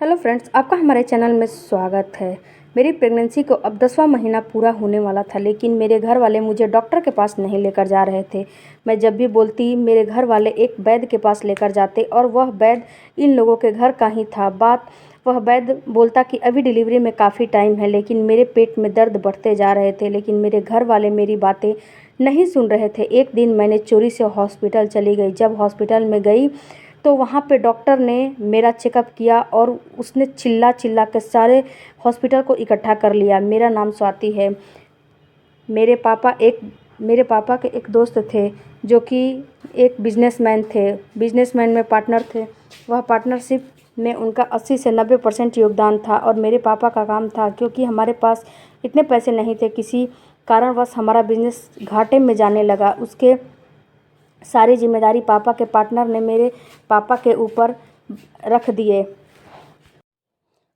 Hello friends, आपका हमारे channel में स्वागत है। मेरी प्रेगनेंसी को अब 10वां महीना पूरा होने वाला था, लेकिन मेरे घर वाले मुझे डॉक्टर के पास नहीं लेकर जा रहे थे। मैं जब भी बोलती, मेरे घर वाले एक वैद्य के पास लेकर जाते और वह वैद्य इन लोगों के घर का ही था। वह वैद्य बोलता कि अभी डिलीवरी में काफ़ी टाइम है, लेकिन मेरे पेट में दर्द बढ़ते जा रहे थे। लेकिन मेरे घर वाले मेरी बातें नहीं सुन रहे थे। एक दिन मैंने चोरी से हॉस्पिटल चली गई। जब हॉस्पिटल में गई तो वहाँ पे डॉक्टर ने मेरा चेकअप किया और उसने चिल्ला चिल्ला के सारे हॉस्पिटल को इकट्ठा कर लिया। मेरा नाम स्वाति है। मेरे पापा के एक दोस्त थे जो कि एक बिजनेसमैन थे। बिजनेसमैन में पार्टनर थे। वह पार्टनरशिप में उनका 80 से 90% योगदान था और मेरे पापा का काम था, क्योंकि हमारे पास इतने पैसे नहीं थे। किसी कारणवश हमारा बिजनेस घाटे में जाने लगा। उसके सारी जिम्मेदारी पापा के पार्टनर ने मेरे पापा के ऊपर रख दिए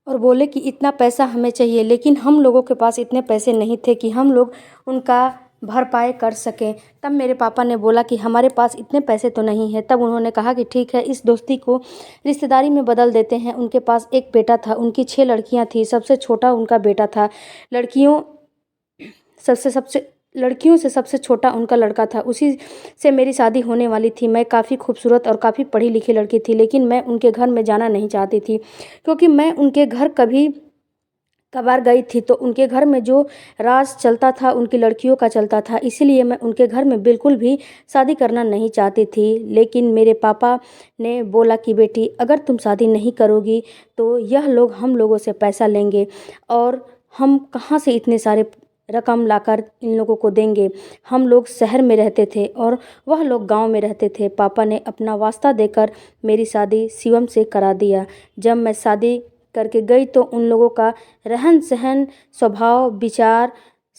और बोले कि इतना पैसा हमें चाहिए, लेकिन हम लोगों के पास इतने पैसे नहीं थे कि हम लोग उनका भरपाई कर सकें। तब मेरे पापा ने बोला कि हमारे पास इतने पैसे तो नहीं है। तब उन्होंने कहा कि ठीक है, इस दोस्ती को रिश्तेदारी में बदल देते हैं। उनके पास एक बेटा था, उनकी 6 लड़कियां थी, सबसे छोटा उनका बेटा था। लड़कियों सबसे सबसे लड़कियों से सबसे छोटा उनका लड़का था। उसी से मेरी शादी होने वाली थी। मैं काफ़ी खूबसूरत और काफ़ी पढ़ी लिखी लड़की थी, लेकिन मैं उनके घर में जाना नहीं चाहती थी, क्योंकि मैं उनके घर कभी कभार गई थी तो उनके घर में जो राज चलता था उनकी लड़कियों का चलता था। इसीलिए मैं उनके घर में बिल्कुल भी शादी करना नहीं चाहती थी। लेकिन मेरे पापा ने बोला कि बेटी, अगर तुम शादी नहीं करोगी तो यह लोग हम लोगों से पैसा लेंगे और हम कहाँ से इतने सारे रकम लाकर इन लोगों को देंगे। हम लोग शहर में रहते थे और वह लोग गांव में रहते थे। पापा ने अपना वास्ता देकर मेरी शादी शिवम से करा दिया। जब मैं शादी करके गई तो उन लोगों का रहन सहन, स्वभाव, विचार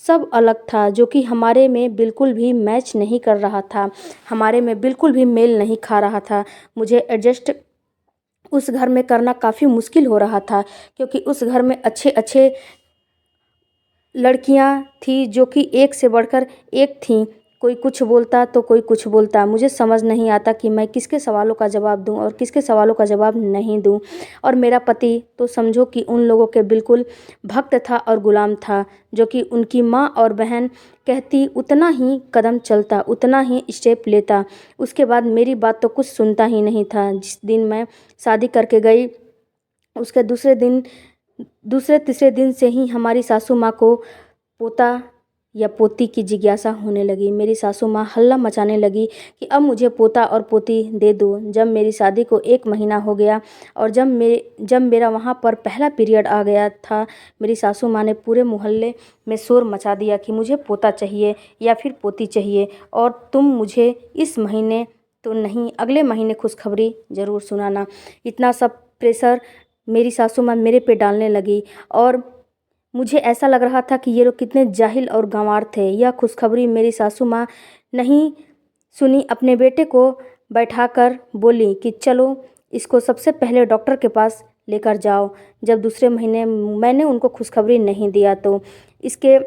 सब अलग था, जो कि हमारे में बिल्कुल भी मैच नहीं कर रहा था। हमारे में बिल्कुल भी मेल नहीं खा रहा था। मुझे एडजस्ट उस घर में करना काफ़ी मुश्किल हो रहा था, क्योंकि उस घर में अच्छे अच्छे लड़कियां थी जो कि एक से बढ़कर एक थीं। कोई कुछ बोलता तो कोई कुछ बोलता। मुझे समझ नहीं आता कि मैं किसके सवालों का जवाब दूं और किसके सवालों का जवाब नहीं दूं। और मेरा पति तो समझो कि उन लोगों के बिल्कुल भक्त था और गुलाम था, जो कि उनकी माँ और बहन कहती उतना ही कदम चलता, उतना ही स्टेप लेता। उसके बाद मेरी बात तो कुछ सुनता ही नहीं था। जिस दिन मैं शादी करके गई, उसके दूसरे तीसरे दिन से ही हमारी सासू माँ को पोता या पोती की जिज्ञासा होने लगी। मेरी सासू माँ हल्ला मचाने लगी कि अब मुझे पोता और पोती दे दो। जब मेरी शादी को 1 महीना हो गया और जब मेरा वहाँ पर पहला पीरियड आ गया था, मेरी सासू माँ ने पूरे मोहल्ले में शोर मचा दिया कि मुझे पोता चाहिए या फिर पोती चाहिए, और तुम मुझे इस महीने तो नहीं, अगले महीने खुशखबरी ज़रूर सुनाना। इतना सब प्रेशर मेरी सासू माँ मेरे पे डालने लगी और मुझे ऐसा लग रहा था कि ये लोग कितने जाहिल और गंवार थे। यह खुशखबरी मेरी सासू माँ नहीं सुनी। अपने बेटे को बैठाकर बोली कि चलो इसको सबसे पहले डॉक्टर के पास लेकर जाओ। जब दूसरे महीने मैंने उनको खुशखबरी नहीं दिया तो इसके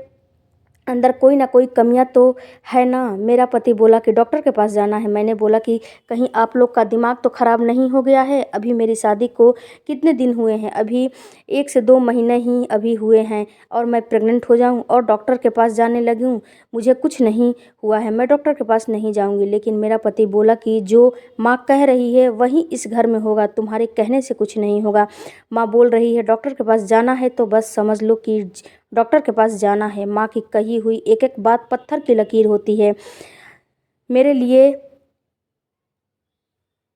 अंदर कोई ना कोई कमियां तो है ना। मेरा पति बोला कि डॉक्टर के पास जाना है। मैंने बोला कि कहीं आप लोग का दिमाग तो ख़राब नहीं हो गया है। अभी मेरी शादी को कितने दिन हुए हैं? अभी 1 से 2 महीने ही अभी हुए हैं और मैं प्रेग्नेंट हो जाऊं और डॉक्टर के पास जाने लगी हूँ? मुझे कुछ नहीं हुआ है, मैं डॉक्टर के पास नहीं जाऊँगी। लेकिन मेरा पति बोला कि जो माँ कह रही है वही इस घर में होगा, तुम्हारे कहने से कुछ नहीं होगा। माँ बोल रही है डॉक्टर के पास जाना है तो बस समझ लो कि डॉक्टर के पास जाना है। माँ की कही हुई एक एक बात पत्थर की लकीर होती है। मेरे लिए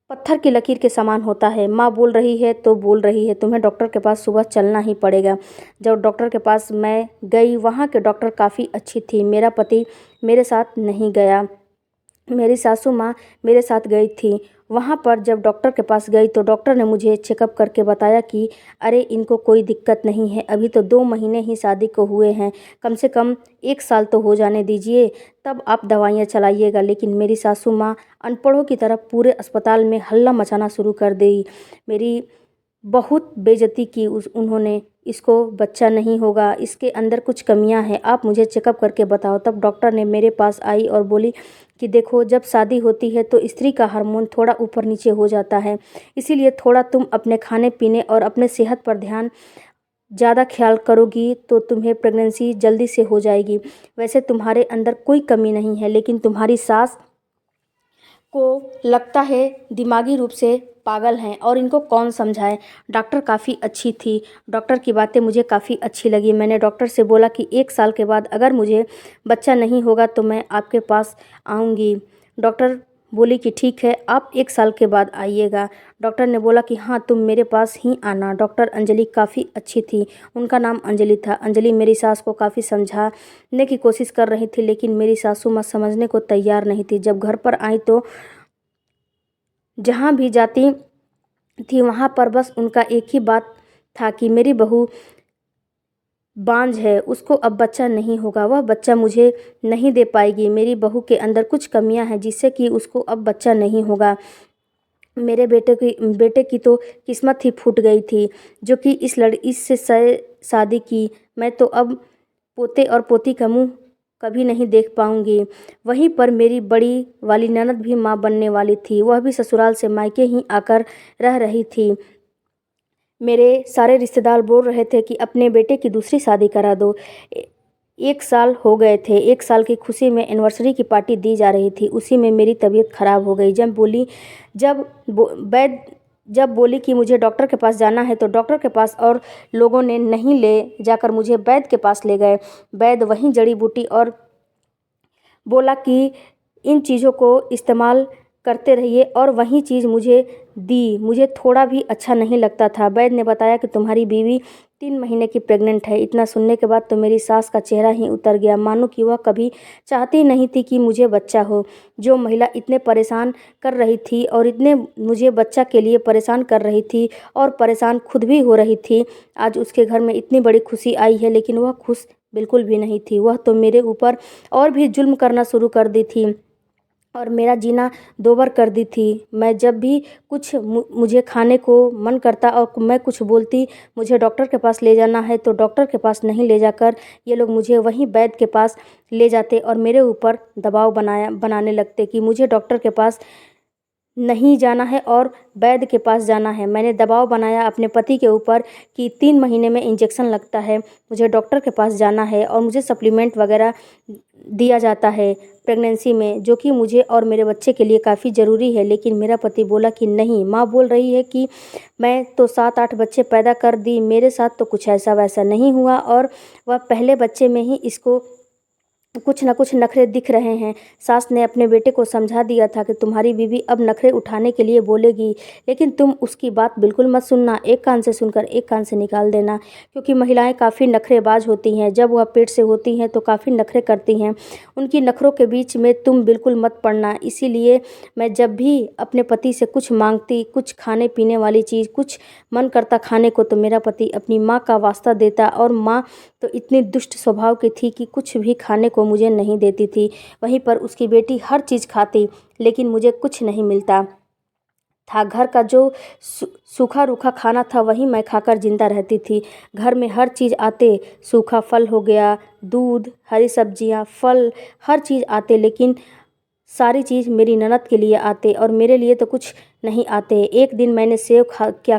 पत्थर की लकीर के समान होता है। माँ बोल रही है तो बोल रही है, तुम्हें डॉक्टर के पास सुबह चलना ही पड़ेगा। जब डॉक्टर के पास मैं गई, वहाँ के डॉक्टर काफ़ी अच्छी थी। मेरा पति मेरे साथ नहीं गया, मेरी सासू माँ मेरे साथ गई थी। वहाँ पर जब डॉक्टर के पास गई तो डॉक्टर ने मुझे चेकअप करके बताया कि अरे इनको कोई दिक्कत नहीं है, अभी तो 2 महीने ही शादी को हुए हैं, कम से कम 1 साल तो हो जाने दीजिए, तब आप दवाइयाँ चलाइएगा। लेकिन मेरी सासू माँ अनपढ़ों की तरह पूरे अस्पताल में हल्ला मचाना शुरू कर दी। मेरी बहुत बेइज्जती की उन्होंने। इसको बच्चा नहीं होगा, इसके अंदर कुछ कमियां हैं, आप मुझे चेकअप करके बताओ। तब डॉक्टर ने मेरे पास आई और बोली कि देखो, जब शादी होती है तो स्त्री का हार्मोन थोड़ा ऊपर नीचे हो जाता है, इसीलिए थोड़ा तुम अपने खाने पीने और अपने सेहत पर ध्यान ज़्यादा ख्याल करोगी तो तुम्हें प्रेगनेंसी जल्दी से हो जाएगी। वैसे तुम्हारे अंदर कोई कमी नहीं है, लेकिन तुम्हारी सास को लगता है दिमागी रूप से पागल हैं और इनको कौन समझाए। डॉक्टर काफ़ी अच्छी थी, डॉक्टर की बातें मुझे काफ़ी अच्छी लगी। मैंने डॉक्टर से बोला कि 1 साल के बाद अगर मुझे बच्चा नहीं होगा तो मैं आपके पास आऊँगी। डॉक्टर बोली कि ठीक है, आप 1 साल के बाद आइएगा। डॉक्टर ने बोला कि हाँ, तुम मेरे पास ही आना। डॉक्टर अंजलि काफ़ी अच्छी थी, उनका नाम अंजलि था। अंजलि मेरी सास को काफ़ी समझाने की कोशिश कर रही थी, लेकिन मेरी सासू माँ समझने को तैयार नहीं थी। जब घर पर आई तो जहाँ भी जाती थी वहाँ पर बस उनका एक ही बात था कि मेरी बहू बांझ है, उसको अब बच्चा नहीं होगा, वह बच्चा मुझे नहीं दे पाएगी। मेरी बहू के अंदर कुछ कमियां हैं जिससे कि उसको अब बच्चा नहीं होगा। मेरे बेटे की तो किस्मत ही फूट गई थी जो कि इससे शादी की। मैं तो अब पोते और पोती का मुंह कभी नहीं देख पाऊंगी। वहीं पर मेरी बड़ी वाली ननद भी माँ बनने वाली थी, वह भी ससुराल से मायके ही आकर रह रही थी। मेरे सारे रिश्तेदार बोल रहे थे कि अपने बेटे की दूसरी शादी करा दो। 1 साल हो गए थे, 1 साल की खुशी में एनिवर्सरी की पार्टी दी जा रही थी, उसी में मेरी तबीयत खराब हो गई। जब वैद्य जब बोली कि मुझे डॉक्टर के पास जाना है तो डॉक्टर के पास और लोगों ने नहीं ले जाकर मुझे वैद्य के पास ले गए। वैद्य वहीं जड़ी बूटी और बोला कि इन चीज़ों को इस्तेमाल करते रहिए और वही चीज़ मुझे दी। मुझे थोड़ा भी अच्छा नहीं लगता था। वैद्य ने बताया कि तुम्हारी बीवी 3 महीने की प्रेग्नेंट है। इतना सुनने के बाद तो मेरी सास का चेहरा ही उतर गया, मानो कि वह कभी चाहती नहीं थी कि मुझे बच्चा हो। जो महिला इतने परेशान कर रही थी और इतने मुझे बच्चा के लिए परेशान कर रही थी और परेशान खुद भी हो रही थी, आज उसके घर में इतनी बड़ी खुशी आई है, लेकिन वह खुश बिल्कुल भी नहीं थी। वह तो मेरे ऊपर और भी जुल्म करना शुरू कर दी थी और मेरा जीना दोबर कर दी थी। मैं जब भी कुछ मुझे खाने को मन करता और मैं कुछ बोलती मुझे डॉक्टर के पास ले जाना है तो डॉक्टर के पास नहीं ले जाकर ये लोग मुझे वहीं वैद्य के पास ले जाते और मेरे ऊपर दबाव बनाने लगते कि मुझे डॉक्टर के पास नहीं जाना है और वैद्य के पास जाना है। मैंने दबाव बनाया अपने पति के ऊपर कि 3 महीने में इंजेक्शन लगता है, मुझे डॉक्टर के पास जाना है और मुझे सप्लीमेंट वगैरह दिया जाता है प्रेगनेंसी में, जो कि मुझे और मेरे बच्चे के लिए काफ़ी ज़रूरी है। लेकिन मेरा पति बोला कि नहीं, माँ बोल रही है कि मैं तो 7-8 बच्चे पैदा कर दी, मेरे साथ तो कुछ ऐसा वैसा नहीं हुआ और वह पहले बच्चे में ही इसको कुछ न कुछ नखरे दिख रहे हैं। सास ने अपने बेटे को समझा दिया था कि तुम्हारी बीवी अब नखरे उठाने के लिए बोलेगी, लेकिन तुम उसकी बात बिल्कुल मत सुनना, एक कान से सुनकर एक कान से निकाल देना, क्योंकि महिलाएं काफ़ी नखरेबाज होती हैं। जब वह पेट से होती हैं तो काफ़ी नखरे करती हैं, उनकी नखरों के बीच में तुम बिल्कुल मत पड़ना। इसीलिए मैं जब भी अपने पति से कुछ मांगती, कुछ खाने पीने वाली चीज़, कुछ मन करता खाने को, तो मेरा पति अपनी माँ का वास्ता देता और माँ तो इतनी दुष्ट स्वभाव की थी कि कुछ भी खाने को मुझे नहीं देती थी। वहीं पर उसकी बेटी हर चीज़ खाती, लेकिन मुझे कुछ नहीं मिलता था। घर का जो सूखा रूखा खाना था वही मैं खाकर जिंदा रहती थी। घर में हर चीज़ आते, सूखा फल हो गया, दूध, हरी सब्जियां, फल, हर चीज़ आते, लेकिन सारी चीज़ मेरी ननद के लिए आते और मेरे लिए तो कुछ नहीं आते। एक दिन मैंने सेव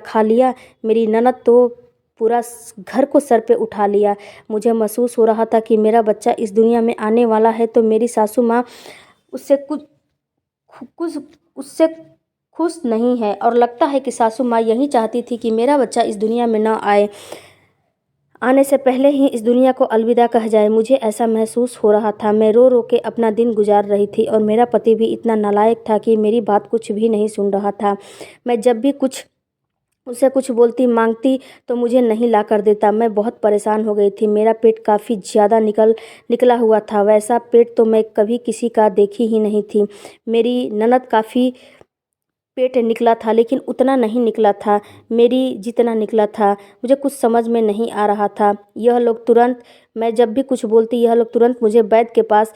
खा लिया, मेरी ननद तो पूरा घर को सर पे उठा लिया। मुझे महसूस हो रहा था कि मेरा बच्चा इस दुनिया में आने वाला है, तो मेरी सासू माँ उससे कुछ कुछ उससे खुश नहीं है और लगता है कि सासू माँ यही चाहती थी कि मेरा बच्चा इस दुनिया में न आए, आने से पहले ही इस दुनिया को अलविदा कह जाए। मुझे ऐसा महसूस हो रहा था। मैं रो रो के अपना दिन गुजार रही थी और मेरा पति भी इतना नालायक था कि मेरी बात कुछ भी नहीं सुन रहा था। मैं जब भी उसे कुछ बोलती मांगती तो मुझे नहीं ला कर देता। मैं बहुत परेशान हो गई थी। मेरा पेट काफ़ी ज़्यादा निकला हुआ था, वैसा पेट तो मैं कभी किसी का देखी ही नहीं थी। मेरी ननद काफ़ी पेट निकला था, लेकिन उतना नहीं निकला था मेरी जितना निकला था। मुझे कुछ समझ में नहीं आ रहा था। मैं जब भी कुछ बोलती यह लोग तुरंत मुझे वैद्य के पास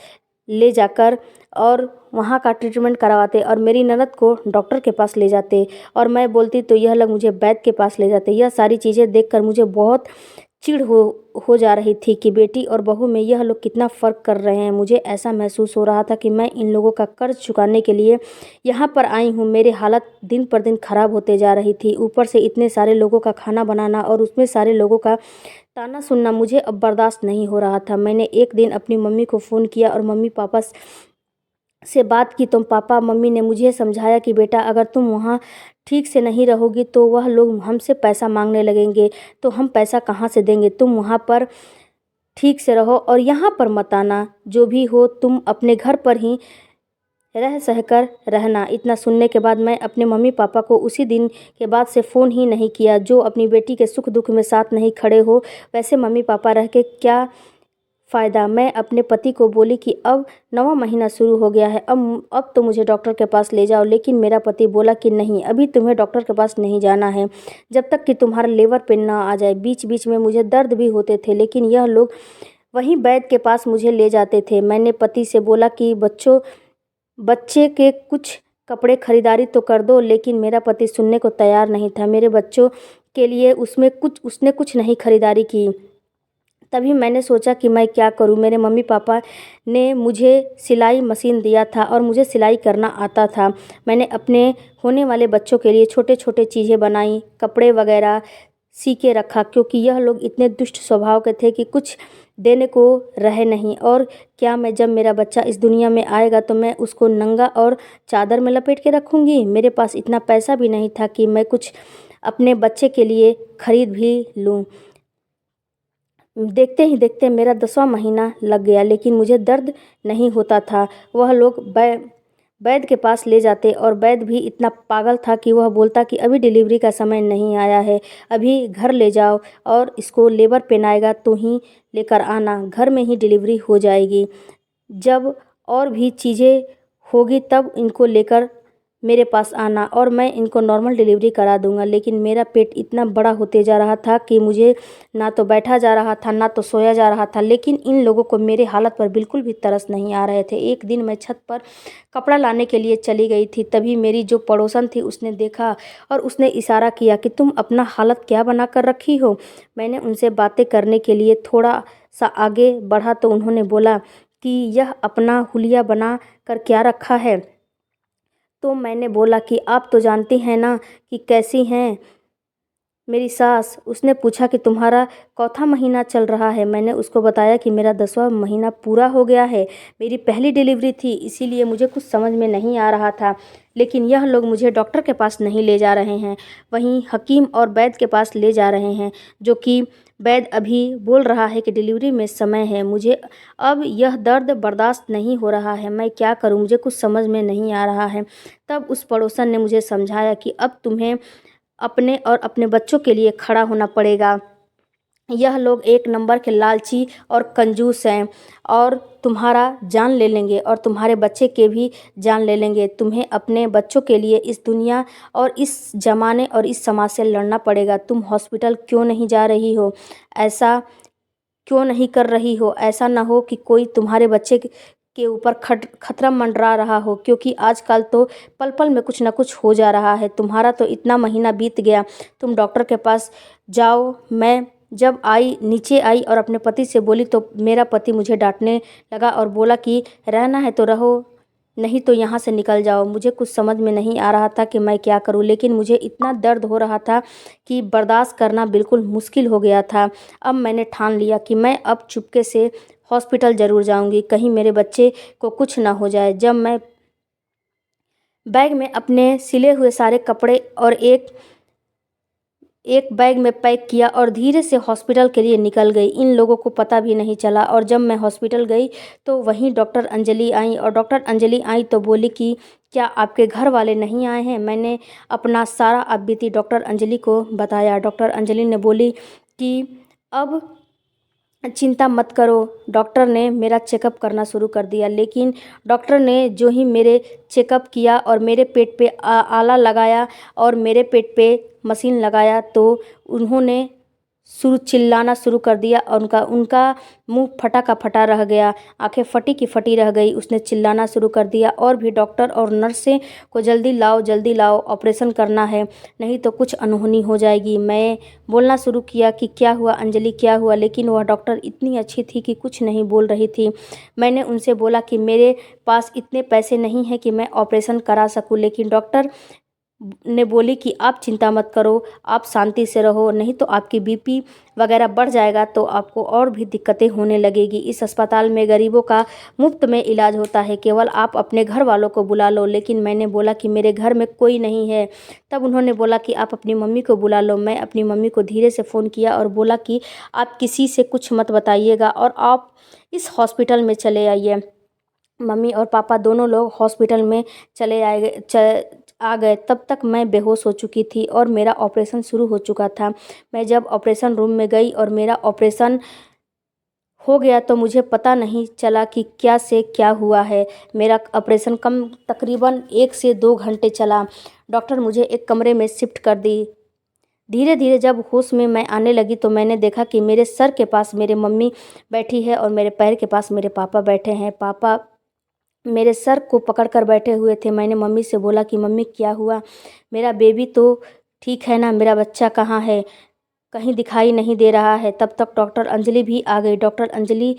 ले जाकर और वहाँ का ट्रीटमेंट करवाते और मेरी ननद को डॉक्टर के पास ले जाते और मैं बोलती तो यह लोग मुझे वैद्य के पास ले जाते। यह सारी चीज़ें देखकर मुझे बहुत चिढ़ हो जा रही थी कि बेटी और बहू में यह लोग कितना फ़र्क कर रहे हैं। मुझे ऐसा महसूस हो रहा था कि मैं इन लोगों का कर्ज चुकाने के लिए यहाँ पर आई हूँ। मेरी हालत दिन पर दिन ख़राब होते जा रही थी। ऊपर से इतने सारे लोगों का खाना बनाना और उसमें सारे लोगों का ताना सुनना मुझे अब बर्दाश्त नहीं हो रहा था। मैंने एक दिन अपनी मम्मी को फ़ोन किया और मम्मी पापा से बात की तो पापा मम्मी ने मुझे समझाया कि बेटा अगर तुम वहाँ ठीक से नहीं रहोगी तो वह लोग हमसे पैसा मांगने लगेंगे, तो हम पैसा कहाँ से देंगे। तुम वहाँ पर ठीक से रहो और यहाँ पर मत आना। जो भी हो तुम अपने घर पर ही रह सहकर रहना। इतना सुनने के बाद मैं अपने मम्मी पापा को उसी दिन के बाद से फ़ोन ही नहीं किया। जो अपनी बेटी के सुख दुख में साथ नहीं खड़े हो, वैसे मम्मी पापा रह के क्या फ़ायदा। मैं अपने पति को बोली कि अब 9वां महीना शुरू हो गया है, अब तो मुझे डॉक्टर के पास ले जाओ। लेकिन मेरा पति बोला कि नहीं, अभी तुम्हें डॉक्टर के पास नहीं जाना है जब तक कि तुम्हारा लेवर पेन ना आ जाए। बीच बीच में मुझे दर्द भी होते थे, लेकिन यह लोग वहीं वैद्य के पास मुझे ले जाते थे। मैंने पति से बोला कि बच्चे के कुछ कपड़े खरीदारी तो कर दो, लेकिन मेरा पति सुनने को तैयार नहीं था। मेरे बच्चों के लिए उसने कुछ नहीं खरीदारी की। तभी मैंने सोचा कि मैं क्या करूं। मेरे मम्मी पापा ने मुझे सिलाई मशीन दिया था और मुझे सिलाई करना आता था। मैंने अपने होने वाले बच्चों के लिए छोटे छोटे चीज़ें बनाई, कपड़े वगैरह सी के रखा, क्योंकि यह लोग इतने दुष्ट स्वभाव के थे कि कुछ देने को रहे नहीं। और क्या मैं जब मेरा बच्चा इस दुनिया में आएगा तो मैं उसको नंगा और चादर में लपेट के रखूँगी। मेरे पास इतना पैसा भी नहीं था कि मैं कुछ अपने बच्चे के लिए खरीद भी लूँ। देखते ही देखते मेरा 10वां महीना लग गया, लेकिन मुझे दर्द नहीं होता था। वह लोग वैद्य के पास ले जाते और वैद्य भी इतना पागल था कि वह बोलता कि अभी डिलीवरी का समय नहीं आया है, अभी घर ले जाओ और इसको लेबर पेन आएगा तो ही लेकर आना, घर में ही डिलीवरी हो जाएगी। जब और भी चीज़ें होगी तब इनको लेकर मेरे पास आना और मैं इनको नॉर्मल डिलीवरी करा दूंगा। लेकिन मेरा पेट इतना बड़ा होते जा रहा था कि मुझे ना तो बैठा जा रहा था ना तो सोया जा रहा था। लेकिन इन लोगों को मेरे हालत पर बिल्कुल भी तरस नहीं आ रहे थे। एक दिन मैं छत पर कपड़ा लाने के लिए चली गई थी, तभी मेरी जो पड़ोसन थी उसने देखा और उसने इशारा किया कि तुम अपना हालत क्या बना कर रखी हो। मैंने उनसे बातें करने के लिए थोड़ा सा आगे बढ़ा तो उन्होंने बोला कि यह अपना हुलिया बना कर क्या रखा है। तो मैंने बोला कि आप तो जानती हैं ना कि कैसी हैं मेरी सास। उसने पूछा कि तुम्हारा कौथा महीना चल रहा है। मैंने उसको बताया कि मेरा 10वां महीना पूरा हो गया है, मेरी पहली डिलीवरी थी, इसीलिए मुझे कुछ समझ में नहीं आ रहा था। लेकिन यह लोग मुझे डॉक्टर के पास नहीं ले जा रहे हैं, वहीं हकीम और वैद्य के पास ले जा रहे हैं, जो कि वैद्य अभी बोल रहा है कि डिलीवरी में समय है। मुझे अब यह दर्द बर्दाश्त नहीं हो रहा है, मैं क्या करूं, मुझे कुछ समझ में नहीं आ रहा है। तब उस पड़ोसन ने मुझे समझाया कि अब तुम्हें अपने और अपने बच्चों के लिए खड़ा होना पड़ेगा। यह लोग एक नंबर के लालची और कंजूस हैं और तुम्हारा जान ले लेंगे और तुम्हारे बच्चे के भी जान ले लेंगे। तुम्हें अपने बच्चों के लिए इस दुनिया और इस ज़माने और इस समाज से लड़ना पड़ेगा। तुम हॉस्पिटल क्यों नहीं जा रही हो, ऐसा क्यों नहीं कर रही हो। ऐसा ना हो कि कोई तुम्हारे बच्चे के ऊपर खतरा मंडरा रहा हो, क्योंकि आजकल तो पल पल में कुछ ना कुछ हो जा रहा है। तुम्हारा तो इतना महीना बीत गया, तुम डॉक्टर के पास जाओ। मैं जब नीचे आई और अपने पति से बोली तो मेरा पति मुझे डांटने लगा और बोला कि रहना है तो रहो, नहीं तो यहाँ से निकल जाओ। मुझे कुछ समझ में नहीं आ रहा था कि मैं क्या करूँ, लेकिन मुझे इतना दर्द हो रहा था कि बर्दाश्त करना बिल्कुल मुश्किल हो गया था। अब मैंने ठान लिया कि मैं अब चुपके से हॉस्पिटल ज़रूर जाऊंगी, कहीं मेरे बच्चे को कुछ ना हो जाए। जब मैं बैग में अपने सिले हुए सारे कपड़े और एक बैग में पैक किया और धीरे से हॉस्पिटल के लिए निकल गई। इन लोगों को पता भी नहीं चला। और जब मैं हॉस्पिटल गई तो वहीं डॉक्टर अंजलि आई और डॉक्टर अंजलि आई तो बोली कि क्या आपके घर वाले नहीं आए हैं। मैंने अपना सारा अब बीती डॉक्टर अंजलि को बताया। डॉक्टर अंजलि ने बोली कि अब चिंता मत करो। डॉक्टर ने मेरा चेकअप करना शुरू कर दिया, लेकिन डॉक्टर ने जो ही मेरे चेकअप किया और मेरे पेट पे आला लगाया और मेरे पेट पे मशीन लगाया तो उन्होंने चिल्लाना शुरू कर दिया और उनका उनका मुंह फटा का फटा रह गया, आंखें फटी की फटी रह गई। उसने चिल्लाना शुरू कर दिया और भी डॉक्टर और नर्सें को जल्दी लाओ, ऑपरेशन करना है, नहीं तो कुछ अनहोनी हो जाएगी। मैं बोलना शुरू किया कि क्या हुआ अंजलि, क्या हुआ, लेकिन वह डॉक्टर इतनी अच्छी थी कि कुछ नहीं बोल रही थी। मैंने उनसे बोला कि मेरे पास इतने पैसे नहीं हैं कि मैं ऑपरेशन करा सकूं, लेकिन डॉक्टर ने बोली कि आप चिंता मत करो, आप शांति से रहो, नहीं तो आपकी बीपी वगैरह बढ़ जाएगा तो आपको और भी दिक्कतें होने लगेगी। इस अस्पताल में गरीबों का मुफ्त में इलाज होता है, केवल आप अपने घर वालों को बुला लो। लेकिन मैंने बोला कि मेरे घर में कोई नहीं है। तब उन्होंने बोला कि आप अपनी मम्मी को बुला लो। मैं अपनी मम्मी को धीरे से फ़ोन किया और बोला कि आप किसी से कुछ मत बताइएगा और आप इस हॉस्पिटल में चले आइए। मम्मी और पापा दोनों लोग हॉस्पिटल में आ गए। तब तक मैं बेहोश हो चुकी थी और मेरा ऑपरेशन शुरू हो चुका था। मैं जब ऑपरेशन रूम में गई और मेरा ऑपरेशन हो गया तो मुझे पता नहीं चला कि क्या से क्या हुआ है। मेरा ऑपरेशन तकरीबन 1 से 2 घंटे चला। डॉक्टर मुझे एक कमरे में शिफ्ट कर दी। धीरे धीरे जब होश में मैं आने लगी तो मैंने देखा कि मेरे सर के पास मेरी मम्मी बैठी है और मेरे पैर के पास मेरे पापा बैठे हैं। पापा मेरे सर को पकड़ कर बैठे हुए थे। मैंने मम्मी से बोला कि मम्मी क्या हुआ, मेरा बेबी तो ठीक है ना, मेरा बच्चा कहाँ है, कहीं दिखाई नहीं दे रहा है। तब तक डॉक्टर अंजलि भी आ गई। डॉक्टर अंजलि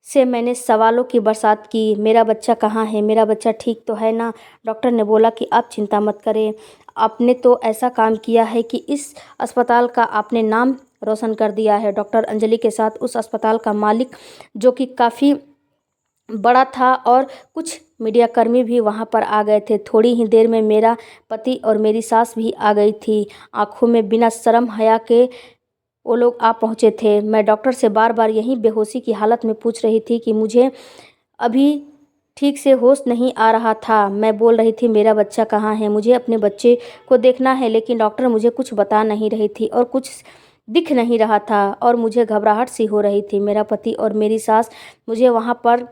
से मैंने सवालों की बरसात की। मेरा बच्चा कहाँ है, मेरा बच्चा ठीक तो है ना। डॉक्टर ने बोला कि आप चिंता मत करें, आपने तो ऐसा काम किया है कि इस अस्पताल का आपने नाम रोशन कर दिया है। डॉक्टर अंजलि के साथ उस अस्पताल का मालिक, जो कि काफ़ी बड़ा था, और कुछ मीडियाकर्मी भी वहां पर आ गए थे। थोड़ी ही देर में मेरा पति और मेरी सास भी आ गई थी। आंखों में बिना शर्म हया के वो लोग आ पहुंचे थे। मैं डॉक्टर से बार बार यही बेहोशी की हालत में पूछ रही थी कि मुझे अभी ठीक से होश नहीं आ रहा था। मैं बोल रही थी मेरा बच्चा कहाँ है, मुझे अपने बच्चे को देखना है, लेकिन डॉक्टर मुझे कुछ बता नहीं रही थी और कुछ दिख नहीं रहा था और मुझे घबराहट सी हो रही थी। मेरा पति और मेरी सास मुझे वहाँ पर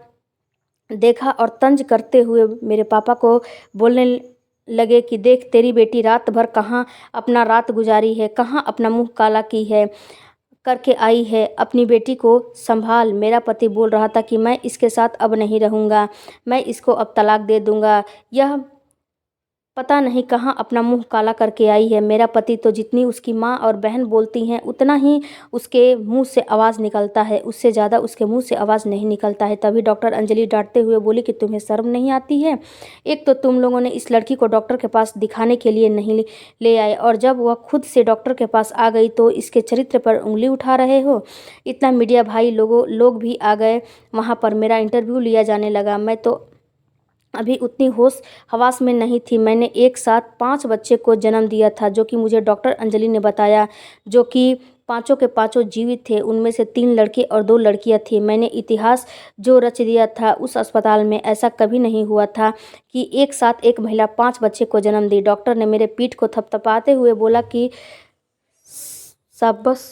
देखा और तंज करते हुए मेरे पापा को बोलने लगे कि देख तेरी बेटी रात भर कहाँ अपना रात गुजारी है, कहाँ अपना मुंह काला की है करके आई है, अपनी बेटी को संभाल। मेरा पति बोल रहा था कि मैं इसके साथ अब नहीं रहूँगा, मैं इसको अब तलाक दे दूँगा। यह पता नहीं कहाँ अपना मुंह काला करके आई है। मेरा पति तो जितनी उसकी माँ और बहन बोलती हैं उतना ही उसके मुंह से आवाज़ निकलता है, उससे ज़्यादा उसके मुंह से आवाज़ नहीं निकलता है। तभी डॉक्टर अंजलि डांटते हुए बोली कि तुम्हें शर्म नहीं आती है, एक तो तुम लोगों ने इस लड़की को डॉक्टर के पास दिखाने के लिए नहीं ले आए, और जब वह खुद से डॉक्टर के पास आ गई तो इसके चरित्र पर उंगली उठा रहे हो। इतना मीडिया भाई लोग भी आ गए। वहाँ पर मेरा इंटरव्यू लिया जाने लगा। मैं तो अभी उतनी होश हवास में नहीं थी। मैंने एक साथ 5 बच्चे को जन्म दिया था, जो कि मुझे डॉक्टर अंजलि ने बताया, जो कि पाँचों के पाँचों जीवित थे। उनमें से 3 लड़के और 2 लड़कियां थी। मैंने इतिहास जो रच दिया था उस अस्पताल में, ऐसा कभी नहीं हुआ था कि एक साथ एक महिला 5 बच्चे को जन्म दी। डॉक्टर ने मेरे पीठ को थपथपाते हुए बोला कि शाबाश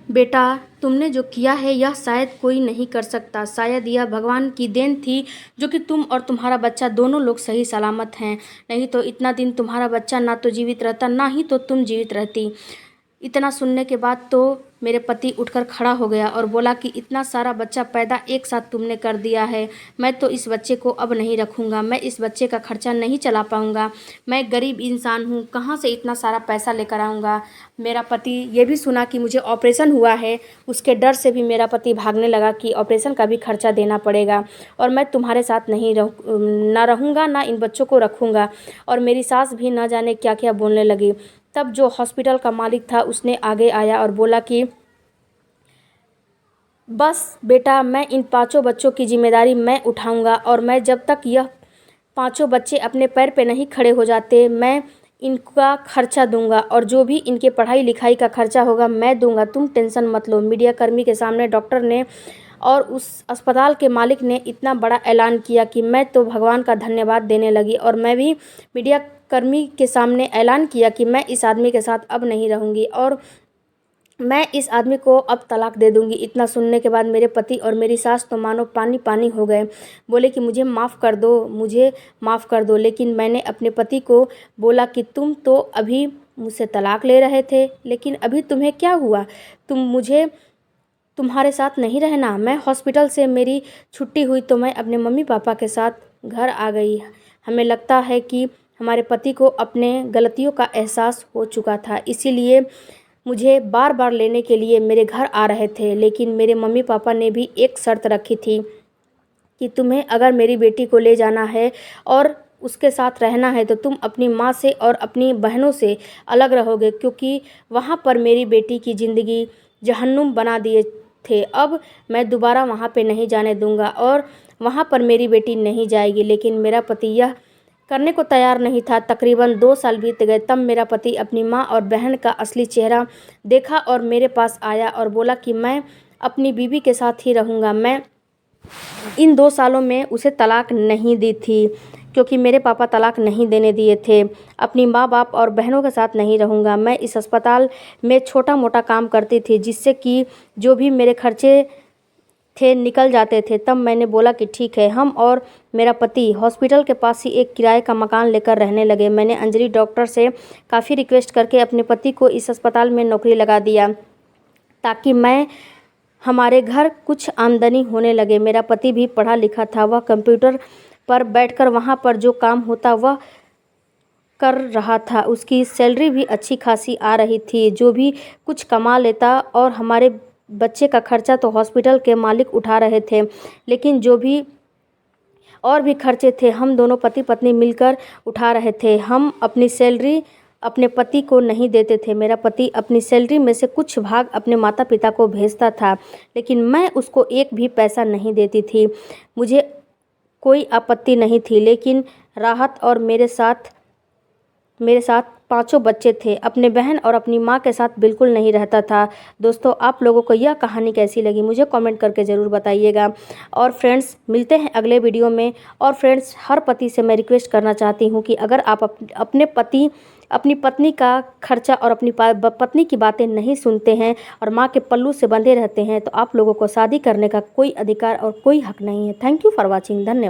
बेटा, तुमने जो किया है यह शायद कोई नहीं कर सकता, शायद यह भगवान की देन थी जो कि तुम और तुम्हारा बच्चा दोनों लोग सही सलामत हैं, नहीं तो इतना दिन तुम्हारा बच्चा ना तो जीवित रहता, ना ही तो तुम जीवित रहती। इतना सुनने के बाद तो मेरे पति उठकर खड़ा हो गया और बोला कि इतना सारा बच्चा पैदा एक साथ तुमने कर दिया है, मैं तो इस बच्चे को अब नहीं रखूँगा, मैं इस बच्चे का खर्चा नहीं चला पाऊँगा, मैं गरीब इंसान हूँ, कहाँ से इतना सारा पैसा लेकर आऊँगा। मेरा पति ये भी सुना कि मुझे ऑपरेशन हुआ है, उसके डर से भी मेरा पति भागने लगा कि ऑपरेशन का भी खर्चा देना पड़ेगा और मैं तुम्हारे साथ नहीं ना रहूँगा, ना इन बच्चों को रखूँगा। और मेरी सास भी न जाने क्या क्या बोलने लगी। तब जो हॉस्पिटल का मालिक था उसने आगे आया और बोला कि बस बेटा, मैं इन 5 बच्चों की जिम्मेदारी मैं उठाऊंगा, और मैं जब तक यह 5 बच्चे अपने पैर पे नहीं खड़े हो जाते मैं इनका खर्चा दूंगा, और जो भी इनके पढ़ाई लिखाई का खर्चा होगा मैं दूंगा, तुम टेंशन मत लो। मीडिया कर्मी के सामने डॉक्टर ने और उस अस्पताल के मालिक ने इतना बड़ा ऐलान किया कि मैं तो भगवान का धन्यवाद देने लगी, और मैं भी मीडिया कर्मी के सामने ऐलान किया कि मैं इस आदमी के साथ अब नहीं रहूँगी और मैं इस आदमी को अब तलाक दे दूंगी। इतना सुनने के बाद मेरे पति और मेरी सास तो मानो पानी पानी हो गए, बोले कि मुझे माफ़ कर दो, मुझे माफ़ कर दो। लेकिन मैंने अपने पति को बोला कि तुम तो अभी मुझसे तलाक ले रहे थे, लेकिन अभी तुम्हें क्या हुआ? मुझे तुम्हारे साथ नहीं रहना? मैं हॉस्पिटल से मेरी छुट्टी हुई तो मैं अपने मम्मी पापा के साथ घर आ गई। हमें लगता है कि हमारे पति को अपने गलतियों का एहसास हो चुका था, इसीलिए मुझे बार बार लेने के लिए मेरे घर आ रहे थे। लेकिन मेरे मम्मी पापा ने भी एक शर्त रखी थी कि तुम्हें अगर मेरी बेटी को ले जाना है और उसके साथ रहना है तो तुम अपनी माँ से और अपनी बहनों से अलग रहोगे, क्योंकि वहाँ पर मेरी बेटी की ज़िंदगी जहन्नुम बना दिए थे। अब मैं दोबारा वहाँ पे नहीं जाने दूँगा और वहाँ पर मेरी बेटी नहीं जाएगी। लेकिन मेरा पति यह करने को तैयार नहीं था। तकरीबन 2 साल बीत गए, तब मेरा पति अपनी माँ और बहन का असली चेहरा देखा और मेरे पास आया और बोला कि मैं अपनी बीवी के साथ ही रहूँगा। मैं इन 2 सालों में उसे तलाक नहीं दी थी, क्योंकि मेरे पापा तलाक नहीं देने दिए थे। अपनी माँ बाप और बहनों के साथ नहीं रहूँगा। मैं इस अस्पताल में छोटा मोटा काम करती थी, जिससे कि जो भी मेरे खर्चे थे निकल जाते थे। तब मैंने बोला कि ठीक है। हम और मेरा पति हॉस्पिटल के पास ही एक किराए का मकान लेकर रहने लगे। मैंने अंजलि डॉक्टर से काफ़ी रिक्वेस्ट करके अपने पति को इस अस्पताल में नौकरी लगा दिया, ताकि हमारे घर कुछ आमदनी होने लगे। मेरा पति भी पढ़ा लिखा था, वह कंप्यूटर पर बैठकर वहाँ पर जो काम होता वह कर रहा था। उसकी सैलरी भी अच्छी खासी आ रही थी, जो भी कुछ कमा लेता। और हमारे बच्चे का खर्चा तो हॉस्पिटल के मालिक उठा रहे थे, लेकिन जो भी और भी खर्चे थे हम दोनों पति पत्नी मिलकर उठा रहे थे। हम अपनी सैलरी अपने पति को नहीं देते थे। मेरा पति अपनी सैलरी में से कुछ भाग अपने माता पिता को भेजता था, लेकिन मैं उसको एक भी पैसा नहीं देती थी। मुझे कोई आपत्ति नहीं थी, लेकिन राहत और मेरे साथ 5 बच्चे थे। अपने बहन और अपनी माँ के साथ बिल्कुल नहीं रहता था। दोस्तों, आप लोगों को यह कहानी कैसी लगी मुझे कमेंट करके ज़रूर बताइएगा। और फ्रेंड्स, मिलते हैं अगले वीडियो में। और फ्रेंड्स, हर पति से मैं रिक्वेस्ट करना चाहती हूँ कि अगर आप अपनी पत्नी का खर्चा और अपनी पत्नी की बातें नहीं सुनते हैं और माँ के पल्लू से बंधे रहते हैं, तो आप लोगों को शादी करने का कोई अधिकार और कोई हक नहीं है। Thank you for watching. धन्यवाद।